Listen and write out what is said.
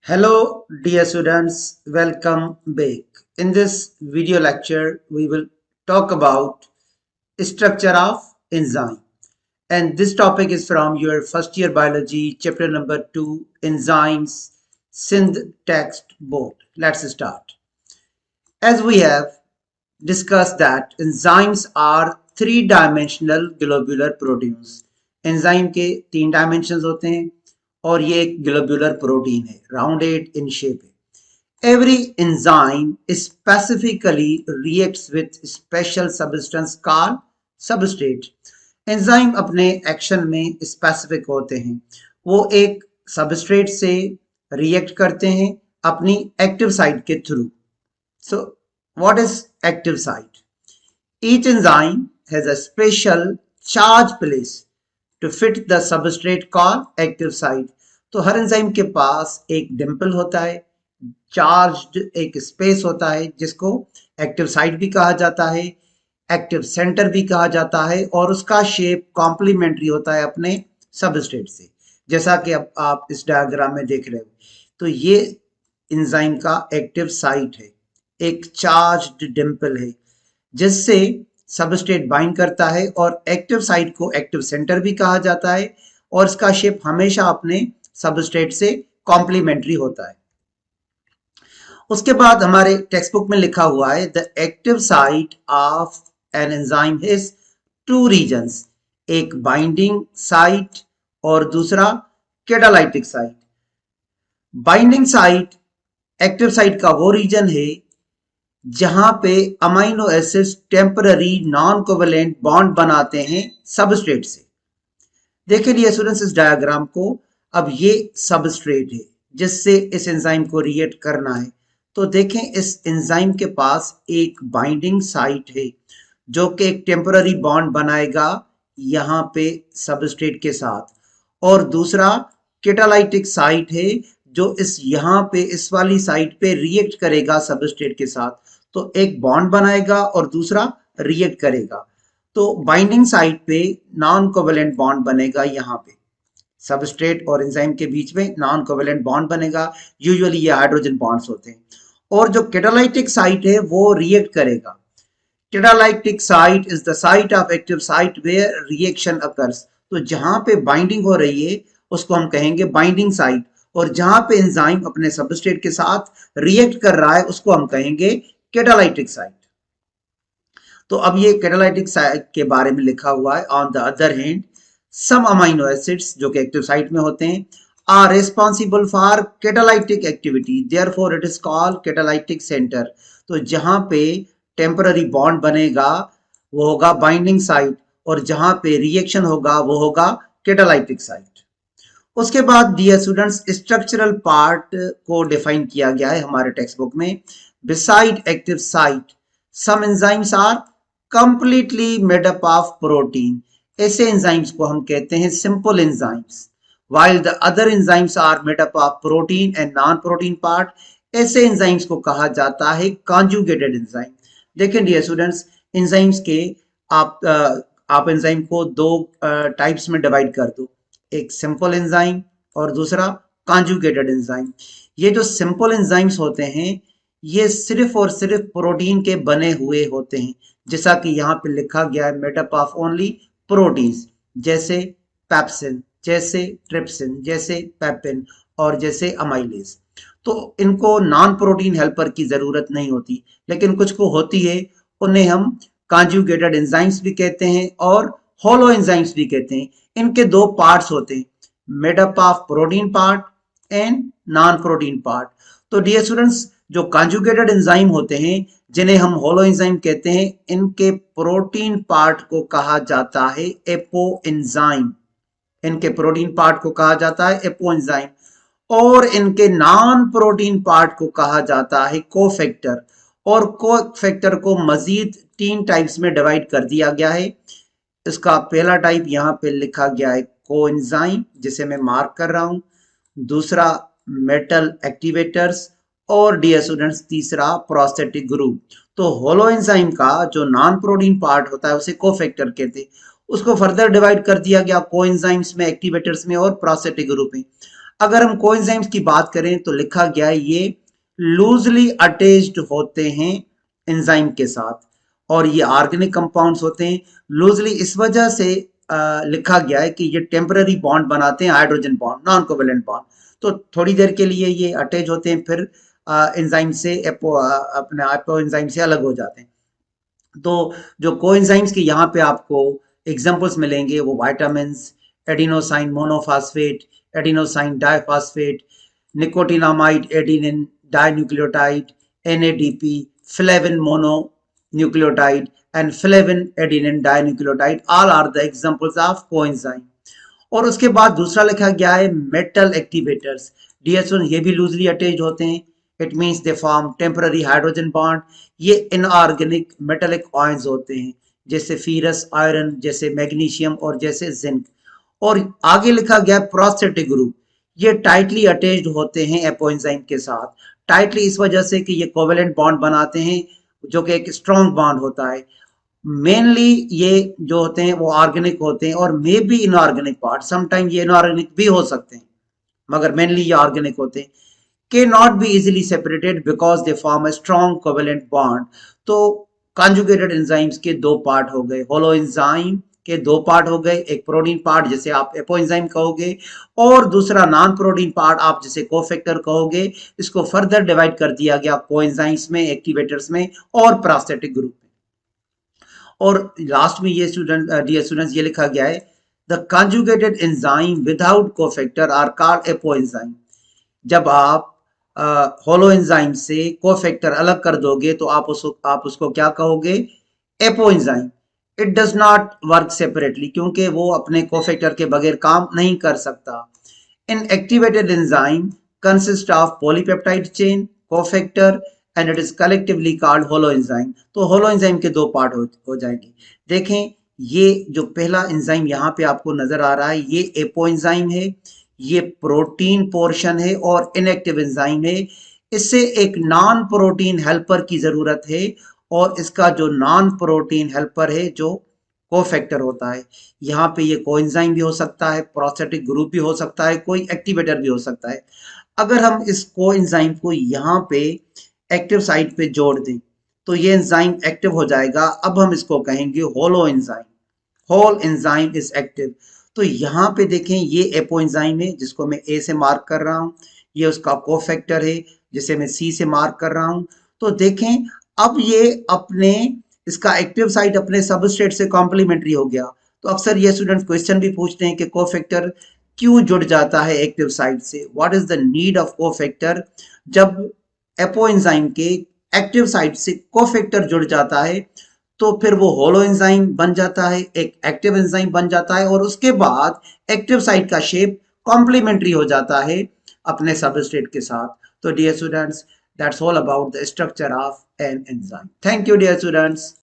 Hello, dear students, welcome back. In this video lecture, we will talk about structure of enzyme. And this topic is from your first year biology, chapter number 2, enzymes, syntax board. Let's start. As we have discussed that enzymes are three-dimensional globular proteins. Enzyme के तीन dimensions होते हैं और ये एक globular protein है, rounded in shape है. Every enzyme specifically reacts with special substance called substrate. Enzyme अपने एक्शन में स्पेसिफिक होते हैं, वो एक सबस्ट्रेट से रिएक्ट करते हैं अपनी एक्टिव साइट के through. So what is active site? Each enzyme has a special charge place to fit the substrate called active site. तो हर एंजाइम के पास एक डिम्पल होता है, चार्ज्ड एक स्पेस होता है जिसको एक्टिव साइट भी कहा जाता है, एक्टिव सेंटर भी कहा जाता है और उसका शेप कॉम्प्लीमेंट्री होता है अपने सबस्ट्रेट से, जैसा कि अब आप इस डायग्राम में देख रहे हो. तो ये एंजाइम का एक्टिव साइट है, एक चार्ज्ड डिम्पल है जिससे सबस्ट्रेट बाइंड करता है और एक्टिव साइट को एक्टिव सेंटर भी कहा जाता है और इसका शेप हमेशा अपने सबस्ट्रेट से कॉम्प्लीमेंट्री होता है. उसके बाद हमारे टेक्स्ट बुक में लिखा हुआ है the active site of an enzyme is two reasons, एक बाइंडिंग साइट और दूसरा catalytic site. Binding site active site का वो रीजन है जहां पे amino acids temporary non covalent bond बनाते हैं सबस्ट्रेट से. देखें लिए स्टूडेंट्स इस डायग्राम को. अब ये सबस्ट्रेट है जिससे इस एंजाइम को रिएक्ट करना है. तो देखें इस एंजाइम के पास एक बाइंडिंग साइट है जो कि एक टेम्पररी बॉन्ड बनाएगा यहाँ पे सबस्ट्रेट के साथ, और दूसरा कैटालाइटिक साइट है जो इस यहाँ पे इस वाली साइट पे रिएक्ट करेगा सबस्ट्रेट के साथ. तो एक बॉन्ड बनाएगा और दूसरा रिएक्ट करेगा. तो बाइंडिंग साइट पे नॉन कोवेलेंट बॉन्ड बनेगा, यहाँ पे सबस्ट्रेट और एंजाइम के बीच में नॉन कोवेलेंट बॉन्ड बनेगा. यूजुअली ये हाइड्रोजन बॉन्ड्स होते हैं. और जो कैटालाइटिक साइट है वो रिएक्ट करेगा. Catalytic site is the site of active site where reaction occurs. तो जहां पे बाइंडिंग हो रही है उसको हम कहेंगे बाइंडिंग साइट, और जहां पे एंजाइम अपने सबस्ट्रेट के साथ रिएक्ट कर रहा है उसको हम कहेंगे कैटालाइटिक साइट. तो अब ये कैटालाइटिक साइट के बारे में लिखा हुआ है. On the other hand some amino acids जो कि एक्टिव साइट में होते हैं are responsible for catalytic activity, therefore it is called catalytic centre. तो जहां पे टेम्पररी बॉन्ड बनेगा वो होगा बाइंडिंग साइट और जहां पे रिएक्शन होगा वो होगा कैटालाइटिक साइट. उसके बाद डियर स्टूडेंट्स स्ट्रक्चरल पार्ट को डिफाइन किया गया है हमारे टेक्स्ट बुक में. Beside active site some enzymes are completely made up of protein. ऐसे एंजाइम्स को हम कहते हैं simple enzymes, while the other enzymes are made up of protein and non-protein part. ऐसे एंजाइम्स को कहा जाता है conjugated enzyme. देखें डियर स्टूडेंट्स एंजाइम्स के आप एंजाइम को दो टाइप्स में डिवाइड कर दो, एक सिंपल एंजाइम और दूसरा कॉन्जुगेटेड एंजाइम. ये जो सिंपल एंजाइम्स होते हैं ये सिर्फ और सिर्फ प्रोटीन के बने हुए होते हैं, जैसा कि यहाँ पे लिखा गया है made up of only proteins, जैसे पेप्सिन, जैसे ट्रिप्सिन, जैसे पेपिन और जैसे अमाइलेज. तो इनको नॉन प्रोटीन हेल्पर की जरूरत नहीं होती, लेकिन कुछ को होती है. उन्हें हम कॉन्जुगेटेड एंजाइम्स भी कहते हैं और होलो एंजाइम्स भी कहते हैं. इनके दो पार्ट्स होते हैं, made up of protein part and non protein part. तो डियर स्टूडेंट्स जो कॉन्जुगेटेड एंजाइम होते हैं जिन्हें हम होलो एंजाइम कहते हैं, इनके प्रोटीन पार्ट को कहा जाता है एपो एंजाइम. इनके प्रोटीन पार्ट को कहा जाता है एपो एंजाइम और इनके नॉन प्रोटीन पार्ट को कहा जाता है कोफैक्टर. और कोफैक्टर को मजीद 3 टाइप्स में डिवाइड कर दिया गया है. इसका पहला टाइप यहाँ पे लिखा गया है कोएंजाइम, जिसे मैं मार्क कर रहा हूं. दूसरा मेटल एक्टिवेटर्स और डियर स्टूडेंट्स तीसरा प्रोस्थेटिक ग्रुप. तो होलो एंजाइम का जो नॉन प्रोटीन पार्ट होता है उसे कोफैक्टर कहते हैं. उसको फर्दर डिवाइड कर दिया गया कोएंजाइम्स में, एक्टिवेटर्स में और प्रोस्थेटिक ग्रुप में. अगर हम कोएंजाइम्स की बात करें तो लिखा गया है ये लूजली अटैच्ड होते हैं एंजाइम के साथ, और ये ऑर्गेनिक कंपाउंड्स होते हैं। लूजली इस वजह से लिखा गया है कि ये टेम्पररी बॉन्ड बनाते हैं, hydrogen bond, non covalent bond. तो थोड़ी देर के लिए ये अटैच होते हैं, फिर एंजाइम से अपने एपो एंजाइम से अलग हो जाते हैं। तो जो कोएंजाइम्स के यहाँ पे आपको एग्जांपल्स मिलेंगे वो vitamins, adenosine monophosphate, adenosine diphosphate, nicotinamide adenine dinucleotide, NADP, flavin mononucleotide and flavin adenine dinucleotide, all are the examples of coenzyme। और उसके बाद दूसरा लिखा गया है मेटल एक्टिवेटर्स। डीएसओ ये भी लूजली अटैच्ड होते हैं, it means they form temporary hydrogen bond. ये इनऑर्गेनिक मेटेलिक आयंस होते हैं, जैसे फीरस, आयरन, जैसे मैग्नीशियम और जैसे जिंक। और आगे लिखा गया प्रोस्थेटिक ग्रुप, ये टाइटली अटैच्ड होते हैं एपोएंजाइम के साथ। टाइटली इस वजह से कि ये कोवेलेंट बॉन्ड बनाते हैं, जो कि एक स्ट्रॉन्ग बॉन्ड होता है। मेनली ये जो होते हैं वो ऑर्गेनिक होते हैं, और may be inorganic part, sometime ये इनऑर्गेनिक भी हो सकते हैं, मगर मेनली ये ऑर्गेनिक होते हैं। के not be easily separated because they form a strong covalent bond. तो कॉन्जुगेटेड एंजाइम्स के दो पार्ट हो गए, होलो एंजाइम के दो पार्ट हो गए, एक प्रोटीन पार्ट जिसे आप एपो एंजाइम कहोगे, और दूसरा नॉन प्रोटीन पार्ट आप जिसे कोफैक्टर कहोगे। इसको फर्दर डिवाइड कर दिया गया कोएंजाइम्स में, एक्टिवेटर्स में और प्रोस्थेटिक ग्रुप में। और लास्ट में ये स्टूडेंट डियर स्टूडेंट्स ये लिखा गया है the conjugated enzyme without cofactor are called apoenzyme. जब आप होलो एंजाइम से कोफैक्टर अलग कर दोगे तो आप उसको क्या कहोगे? Apo enzyme. It does not work separately, क्योंकि वो अपने कोफैक्टर के बगैर काम नहीं कर सकता। In activated enzyme consist of polypeptide chain, cofactor, and it is collectively called holoenzyme. तो होलो एंजाइम के दो पार्ट हो जाएंगे। देखें, ये जो पहला एंजाइम यहाँ पे आपको नजर आ रहा है, ये एपो एंजाइम है, ये प्रोटीन पोर्शन है और इनएक्टिव एंजाइम है। इससे एक नॉन प्रोटीन हेल्पर की जरूरत है, और इसका जो नॉन प्रोटीन हेल्पर है जो कोफैक्टर होता है। यहाँ पे ये कोएंजाइम भी हो सकता है, प्रोस्थेटिक ग्रुप भी हो सकता है, कोई एक्टिवेटर भी हो सकता है। अगर हम इस कोएंजाइम को यहाँ पे एक्टिव साइट पे जोड़ दें तो ये एंजाइम एक्टिव हो जाएगा। अब हम इसको कहेंगे holoenzyme. Holoenzyme is active. तो यहाँ पे देखें, ये एपो एंजाइम है जिसको मैं ए से मार्क कर रहा हूँ, ये उसका कोफैक्टर है जिसे मैं सी से मार्क कर रहा हूँ। तो देखें, अब ये अपने इसका एक्टिव साइट अपने सबस्ट्रेट से कॉम्प्लीमेंट्री हो गया। तो अक्सर ये स्टूडेंट क्वेश्चन भी पूछते हैं कि कोफैक्टर क्यों जुड़ जाता है एक्टिव साइट से, what is the need of cofactor. जब एपो एंजाइम के एक्टिव साइट से कोफैक्टर जुड़ जाता है तो फिर वो होलो एंजाइम बन जाता है, एक एक्टिव एंजाइम बन जाता है, और उसके बाद एक्टिव साइट का शेप कॉम्प्लीमेंट्री हो जाता है अपने सबस्ट्रेट के साथ। तो dear students, that's all about the structure of an enzyme. Thank you dear students.